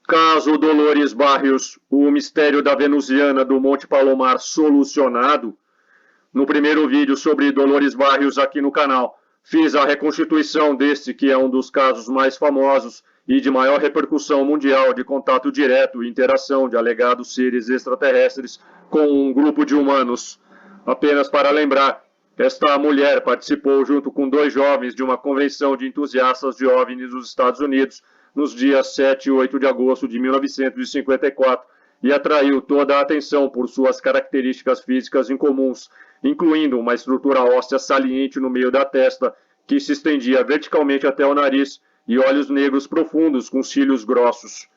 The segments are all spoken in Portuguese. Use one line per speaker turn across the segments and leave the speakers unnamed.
Caso Dolores Barrios, o mistério da venusiana do Monte Palomar solucionado. No primeiro vídeo sobre Dolores Barrios aqui no canal, fiz a reconstituição deste que é um dos casos mais famosos e de maior repercussão mundial de contato direto e interação de alegados seres extraterrestres com um grupo de humanos. Apenas para lembrar, esta mulher participou junto com 2 jovens de uma convenção de entusiastas de OVNIs nos Estados Unidos nos dias 7 e 8 de agosto de 1954 e atraiu toda a atenção por suas características físicas incomuns, incluindo uma estrutura óssea saliente no meio da testa, que se estendia verticalmente até o nariz, e olhos negros profundos com cílios grossos.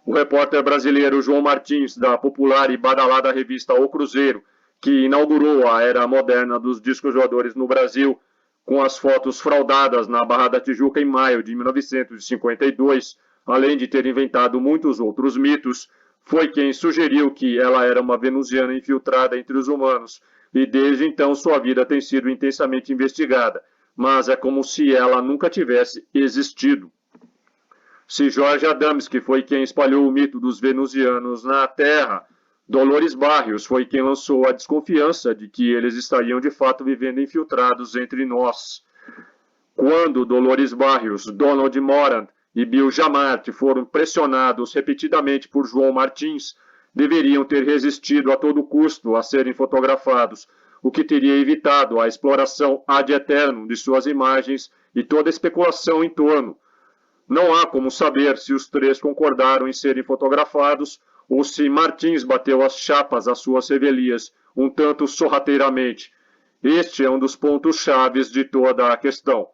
O repórter brasileiro João Martins, da popular e badalada revista O Cruzeiro, que inaugurou a era moderna dos discos voadores no Brasil, com as fotos fraudadas na Barra da Tijuca em maio de 1952, além de ter inventado muitos outros mitos, foi quem sugeriu que ela era uma venusiana infiltrada entre os humanos, e desde então sua vida tem sido intensamente investigada, mas é como se ela nunca tivesse existido. Se Jorge Adamski foi quem espalhou o mito dos venusianos na Terra, Dolores Barrios foi quem lançou a desconfiança de que eles estariam de fato vivendo infiltrados entre nós. Quando Dolores Barrios, Donald Morand e Bill Jamart foram pressionados repetidamente por João Martins, deveriam ter resistido a todo custo a serem fotografados, o que teria evitado a exploração ad eternum de suas imagens e toda a especulação em torno. Não há como saber se os 3 concordaram em serem fotografados ou se Martins bateu as chapas às suas revelias, um tanto sorrateiramente. Este é um dos pontos chaves de toda a questão.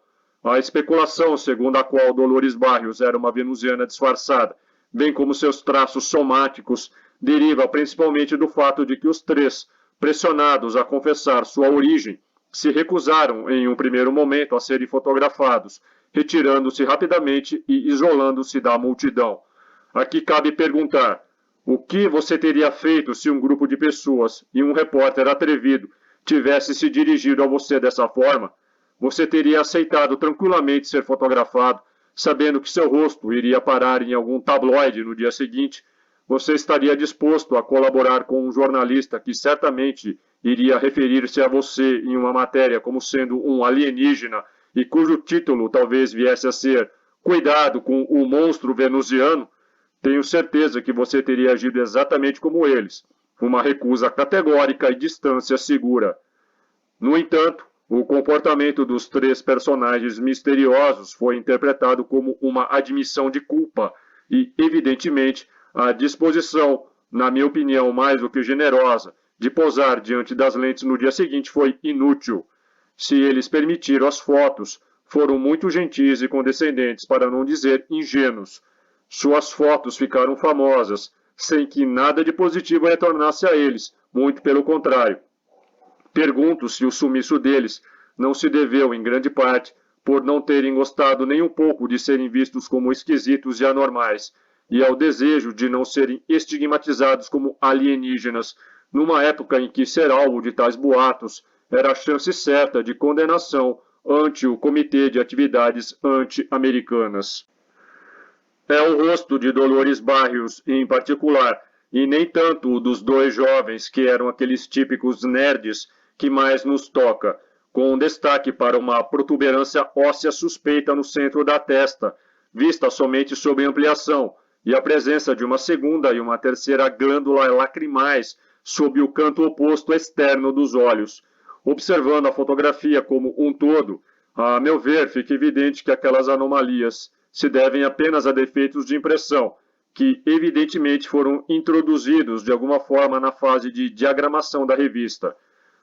A especulação segundo a qual Dolores Barrios era uma venusiana disfarçada, bem como seus traços somáticos, deriva principalmente do fato de que os 3, pressionados a confessar sua origem, se recusaram em um primeiro momento a serem fotografados, retirando-se rapidamente e isolando-se da multidão. Aqui cabe perguntar: o que você teria feito se um grupo de pessoas e um repórter atrevido tivesse se dirigido a você dessa forma? Você teria aceitado tranquilamente ser fotografado, sabendo que seu rosto iria parar em algum tabloide no dia seguinte? Você estaria disposto a colaborar com um jornalista que certamente iria referir-se a você em uma matéria como sendo um alienígena e cujo título talvez viesse a ser "Cuidado com o monstro venusiano"? Tenho certeza que você teria agido exatamente como eles, uma recusa categórica e distância segura. No entanto, o comportamento dos 3 personagens misteriosos foi interpretado como uma admissão de culpa e, evidentemente, a disposição, na minha opinião mais do que generosa, de posar diante das lentes no dia seguinte foi inútil. Se eles permitiram as fotos, foram muito gentis e condescendentes, para não dizer ingênuos. Suas fotos ficaram famosas, sem que nada de positivo retornasse a eles, muito pelo contrário. Pergunto se o sumiço deles não se deveu, em grande parte, por não terem gostado nem um pouco de serem vistos como esquisitos e anormais, e ao desejo de não serem estigmatizados como alienígenas, numa época em que ser alvo de tais boatos era a chance certa de condenação ante o Comitê de Atividades Anti-Americanas. É o rosto de Dolores Barrios, em particular, e nem tanto o dos 2 jovens que eram aqueles típicos nerds, que mais nos toca, com destaque para uma protuberância óssea suspeita no centro da testa, vista somente sob ampliação, e a presença de uma segunda e uma terceira glândula lacrimais sob o canto oposto externo dos olhos. Observando a fotografia como um todo, a meu ver, fica evidente que aquelas anomalias se devem apenas a defeitos de impressão, que evidentemente foram introduzidos de alguma forma na fase de diagramação da revista.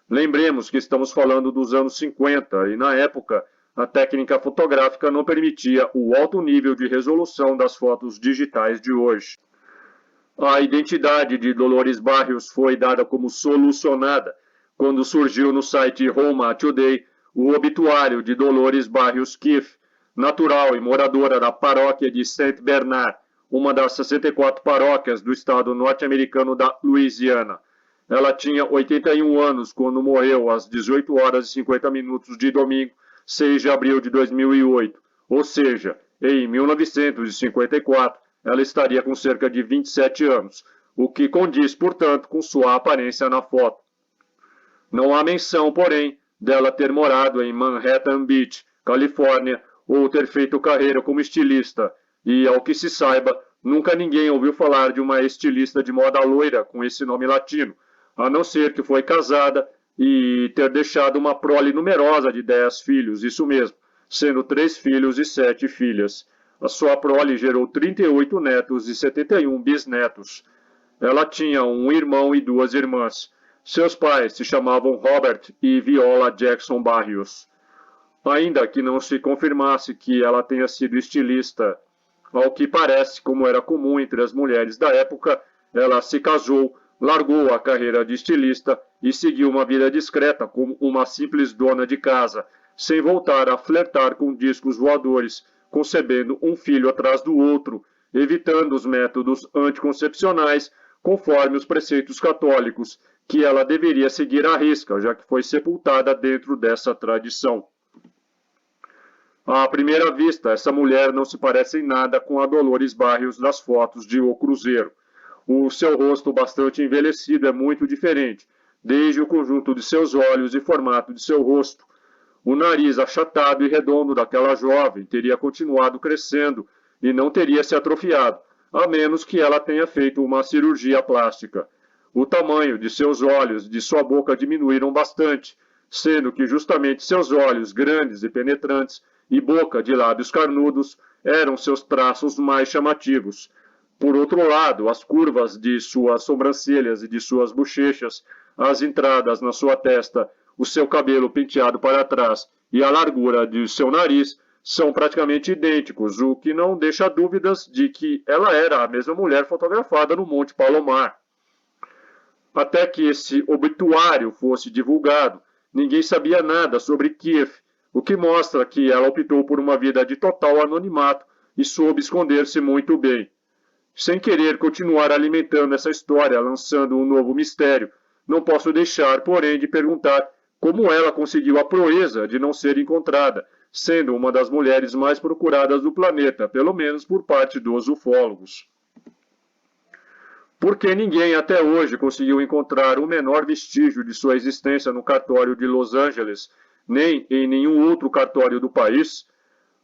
Lembremos que estamos falando dos anos 50 e, na época, a técnica fotográfica não permitia o alto nível de resolução das fotos digitais de hoje. A identidade de Dolores Barrios foi dada como solucionada quando surgiu no site Roma Today o obituário de Dolores Barrios Keefe, natural e moradora da paróquia de Saint Bernard, uma das 64 paróquias do estado norte-americano da Louisiana. Ela tinha 81 anos quando morreu às 18 horas e 50 minutos de domingo, 6 de abril de 2008, ou seja, em 1954, ela estaria com cerca de 27 anos, o que condiz, portanto, com sua aparência na foto. Não há menção, porém, dela ter morado em Manhattan Beach, Califórnia, ou ter feito carreira como estilista, e, ao que se saiba, nunca ninguém ouviu falar de uma estilista de moda loira com esse nome latino, a não ser que foi casada e ter deixado uma prole numerosa de 10 filhos, isso mesmo, sendo 3 filhos e 7 filhas. A sua prole gerou 38 netos e 71 bisnetos. Ela tinha um irmão e 2 irmãs. Seus pais se chamavam Robert e Viola Jackson Barrios. Ainda que não se confirmasse que ela tenha sido estilista, ao que parece, como era comum entre as mulheres da época, ela se casou, largou a carreira de estilista e seguiu uma vida discreta como uma simples dona de casa, sem voltar a flertar com discos voadores, concebendo um filho atrás do outro, evitando os métodos anticoncepcionais conforme os preceitos católicos, que ela deveria seguir à risca, já que foi sepultada dentro dessa tradição. À primeira vista, essa mulher não se parece em nada com a Dolores Barrios das fotos de O Cruzeiro. O seu rosto bastante envelhecido é muito diferente, desde o conjunto de seus olhos e formato de seu rosto. O nariz achatado e redondo daquela jovem teria continuado crescendo e não teria se atrofiado, a menos que ela tenha feito uma cirurgia plástica. O tamanho de seus olhos e de sua boca diminuíram bastante, sendo que justamente seus olhos grandes e penetrantes e boca de lábios carnudos eram seus traços mais chamativos. Por outro lado, as curvas de suas sobrancelhas e de suas bochechas, as entradas na sua testa, o seu cabelo penteado para trás e a largura de seu nariz são praticamente idênticos, o que não deixa dúvidas de que ela era a mesma mulher fotografada no Monte Palomar. Até que esse obituário fosse divulgado, ninguém sabia nada sobre Kiev, o que mostra que ela optou por uma vida de total anonimato e soube esconder-se muito bem. Sem querer continuar alimentando essa história, lançando um novo mistério, não posso deixar, porém, de perguntar como ela conseguiu a proeza de não ser encontrada, sendo uma das mulheres mais procuradas do planeta, pelo menos por parte dos ufólogos. Porque ninguém até hoje conseguiu encontrar o menor vestígio de sua existência no cartório de Los Angeles, nem em nenhum outro cartório do país?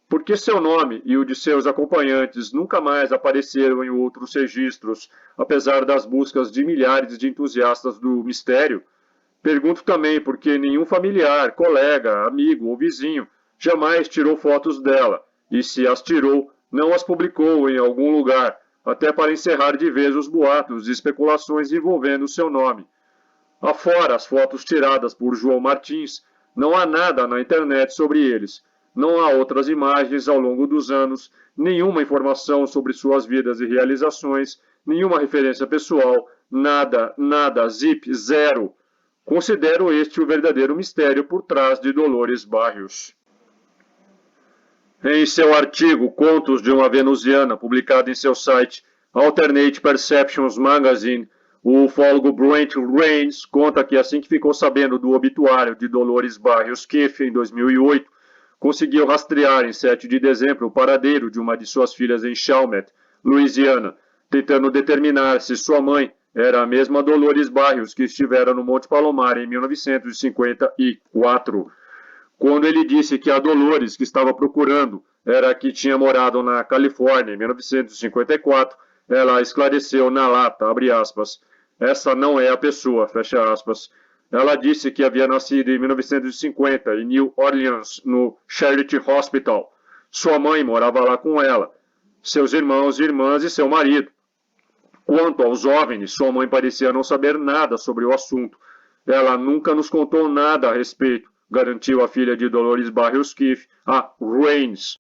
Porque seu nome e o de seus acompanhantes nunca mais apareceram em outros registros, apesar das buscas de milhares de entusiastas do mistério? Pergunto também por que nenhum familiar, colega, amigo ou vizinho jamais tirou fotos dela, e se as tirou, não as publicou em algum lugar, até para encerrar de vez os boatos e especulações envolvendo seu nome. Afora as fotos tiradas por João Martins, não há nada na internet sobre eles. Não há outras imagens ao longo dos anos, nenhuma informação sobre suas vidas e realizações, nenhuma referência pessoal, nada, nada, zip, zero. Considero este o verdadeiro mistério por trás de Dolores Barrios. Em seu artigo Contos de uma Venusiana, publicado em seu site Alternate Perceptions Magazine, o ufólogo Brent Rains conta que assim que ficou sabendo do obituário de Dolores Barrios Kiff em 2008, conseguiu rastrear em 7 de dezembro o paradeiro de uma de suas filhas em Chalmette, Louisiana, tentando determinar se sua mãe era a mesma Dolores Barrios que estivera no Monte Palomar em 1954. Quando ele disse que a Dolores que estava procurando era a que tinha morado na Califórnia em 1954, ela esclareceu na lata, abre aspas, essa não é a pessoa, fecha aspas. Ela disse que havia nascido em 1950 em New Orleans, no Charity Hospital. Sua mãe morava lá com ela, seus irmãos e irmãs e seu marido. Quanto aos OVNIs, sua mãe parecia não saber nada sobre o assunto. Ela nunca nos contou nada a respeito, garantiu a filha de Dolores Barrios Kiff, a Rains.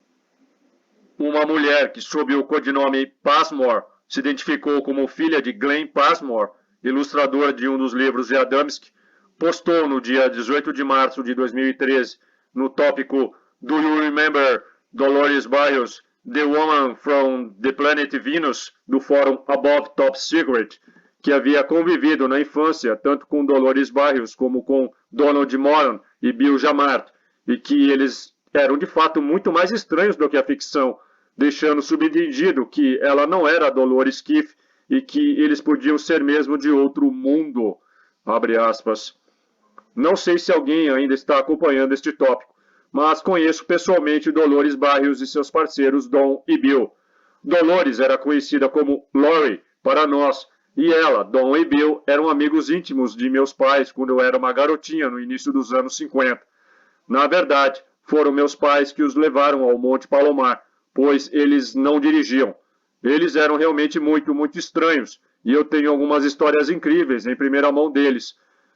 Uma mulher que, sob o codinome Passmore, se identificou como filha de Glenn Passmore, ilustrador de um dos livros de Adamski, postou no dia 18 de março de 2013, no tópico Do You Remember Dolores Barrios, The Woman from the Planet Venus, do fórum Above Top Secret, que havia convivido na infância tanto com Dolores Barrios como com Donald Moran e Bill Jamart, e que eles eram de fato muito mais estranhos do que a ficção, deixando subentendido que ela não era Dolores Keefe e que eles podiam ser mesmo de outro mundo, abre aspas. Não sei se alguém ainda está acompanhando este tópico, mas conheço pessoalmente Dolores Barrios e seus parceiros Dom e Bill. Dolores era conhecida como Lori para nós, e ela, Dom e Bill, eram amigos íntimos de meus pais quando eu era uma garotinha no início dos anos 50. Na verdade, foram meus pais que os levaram ao Monte Palomar, pois eles não dirigiam. Eles eram realmente muito estranhos, e eu tenho algumas histórias incríveis em primeira mão deles.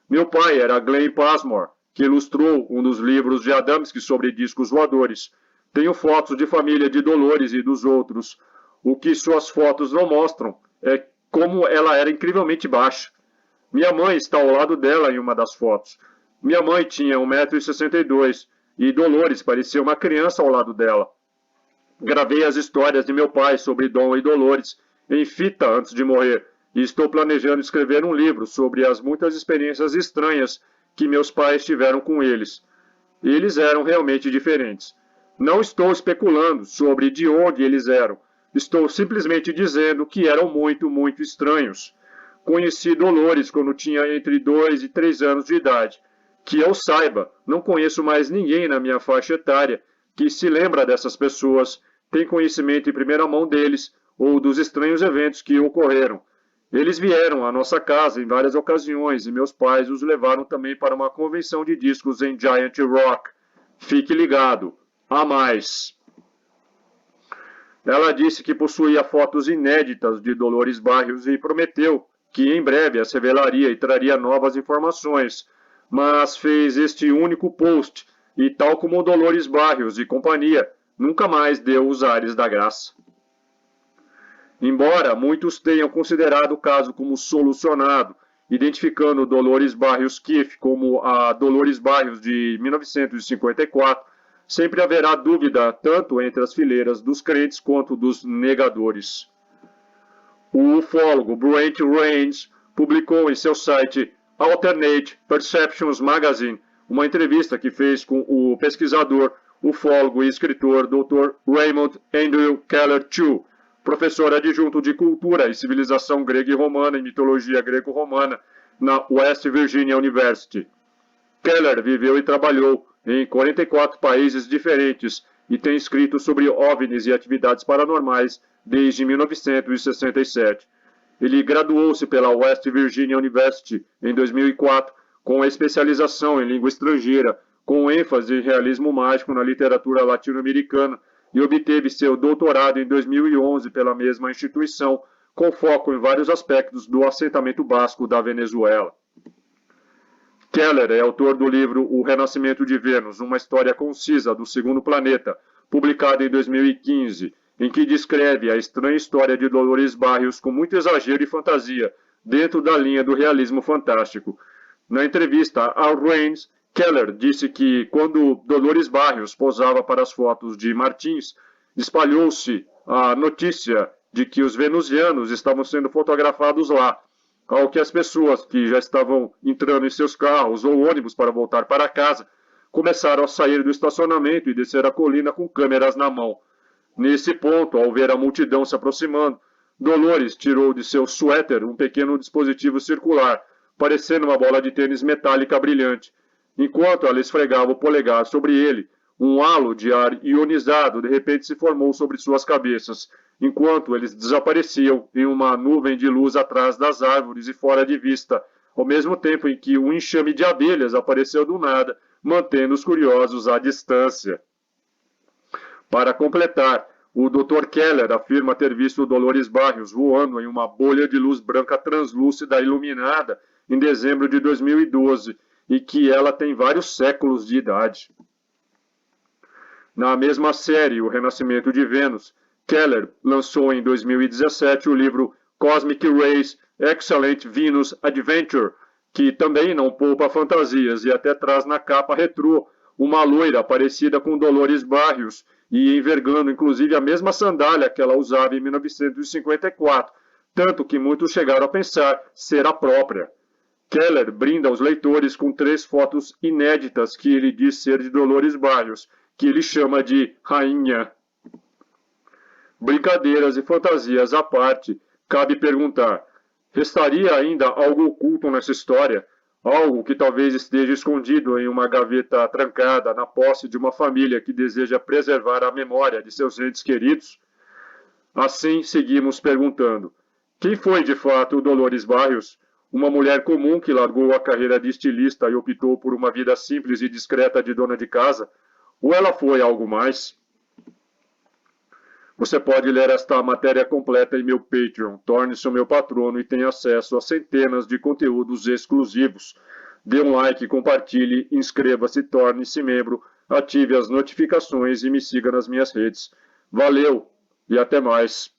Meu pai era Glenn Passmore, que ilustrou um dos livros de Adamski sobre discos voadores. Tenho fotos de família de Dolores e dos outros. O que suas fotos não mostram é como ela era incrivelmente baixa. Minha mãe está ao lado dela em uma das fotos. Minha mãe tinha 1,62 m e Dolores parecia uma criança ao lado dela. Gravei as histórias de meu pai sobre Dom e Dolores em fita antes de morrer e estou planejando escrever um livro sobre as muitas experiências estranhas que meus pais tiveram com eles. Eles eram realmente diferentes. Não estou especulando sobre de onde eles eram. Estou simplesmente dizendo que eram muito estranhos. Conheci Dolores quando tinha entre 2 e 3 anos de idade. Que eu saiba, não conheço mais ninguém na minha faixa etária que se lembra dessas pessoas, tem conhecimento em primeira mão deles ou dos estranhos eventos que ocorreram. Eles vieram à nossa casa em várias ocasiões e meus pais os levaram também para uma convenção de discos em Giant Rock. Fique ligado. Há mais. Ela disse que possuía fotos inéditas de Dolores Barrios e prometeu que em breve as revelaria e traria novas informações, mas fez este único post e, tal como Dolores Barrios e companhia, nunca mais deu os ares da graça. Embora muitos tenham considerado o caso como solucionado, identificando Dolores Barrios Keefe como a Dolores Barrios de 1954, sempre haverá dúvida tanto entre as fileiras dos crentes quanto dos negadores. O ufólogo Brent Rains publicou em seu site Alternate Perceptions Magazine uma entrevista que fez com o pesquisador, ufólogo e escritor Dr. Raymond Andrew Keller II, professor adjunto de Cultura e Civilização Grega e Romana e Mitologia Greco-Romana na West Virginia University. Keller viveu e trabalhou em 44 países diferentes e tem escrito sobre OVNIs e atividades paranormais desde 1967. Ele graduou-se pela West Virginia University em 2004 com especialização em língua estrangeira, com ênfase em realismo mágico na literatura latino-americana, e obteve seu doutorado em 2011 pela mesma instituição, com foco em vários aspectos do assentamento basco da Venezuela. Keller é autor do livro O Renascimento de Vênus, uma história concisa do segundo planeta, publicado em 2015, em que descreve a estranha história de Dolores Barrios com muito exagero e fantasia, dentro da linha do realismo fantástico. Na entrevista ao Rains, Keller disse que, quando Dolores Barrios posava para as fotos de Martins, espalhou-se a notícia de que os venusianos estavam sendo fotografados lá, ao que as pessoas que já estavam entrando em seus carros ou ônibus para voltar para casa começaram a sair do estacionamento e descer a colina com câmeras na mão. Nesse ponto, ao ver a multidão se aproximando, Dolores tirou de seu suéter um pequeno dispositivo circular, parecendo uma bola de tênis metálica brilhante. Enquanto ela esfregava o polegar sobre ele, um halo de ar ionizado de repente se formou sobre suas cabeças, enquanto eles desapareciam em uma nuvem de luz atrás das árvores e fora de vista, ao mesmo tempo em que um enxame de abelhas apareceu do nada, mantendo os curiosos à distância. Para completar, o Dr. Keller afirma ter visto Dolores Barrios voando em uma bolha de luz branca translúcida iluminada em dezembro de 2012 e que ela tem vários séculos de idade. Na mesma série, O Renascimento de Vênus, Keller lançou em 2017 o livro Cosmic Rays Excellent Venus Adventure, que também não poupa fantasias e até traz na capa retrô uma loira parecida com Dolores Barrios e envergando inclusive a mesma sandália que ela usava em 1954, tanto que muitos chegaram a pensar ser a própria. Keller brinda os leitores com 3 fotos inéditas que ele diz ser de Dolores Barrios, que ele chama de Rainha. Brincadeiras e fantasias à parte, cabe perguntar: restaria ainda algo oculto nessa história? Algo que talvez esteja escondido em uma gaveta trancada na posse de uma família que deseja preservar a memória de seus entes queridos? Assim, seguimos perguntando: quem foi de fato Dolores Barrios? Uma mulher comum que largou a carreira de estilista e optou por uma vida simples e discreta de dona de casa? Ou ela foi algo mais? Você pode ler esta matéria completa em meu Patreon. Torne-se o meu patrono e tenha acesso a centenas de conteúdos exclusivos. Dê um like, compartilhe, inscreva-se, torne-se membro, ative as notificações e me siga nas minhas redes. Valeu e até mais!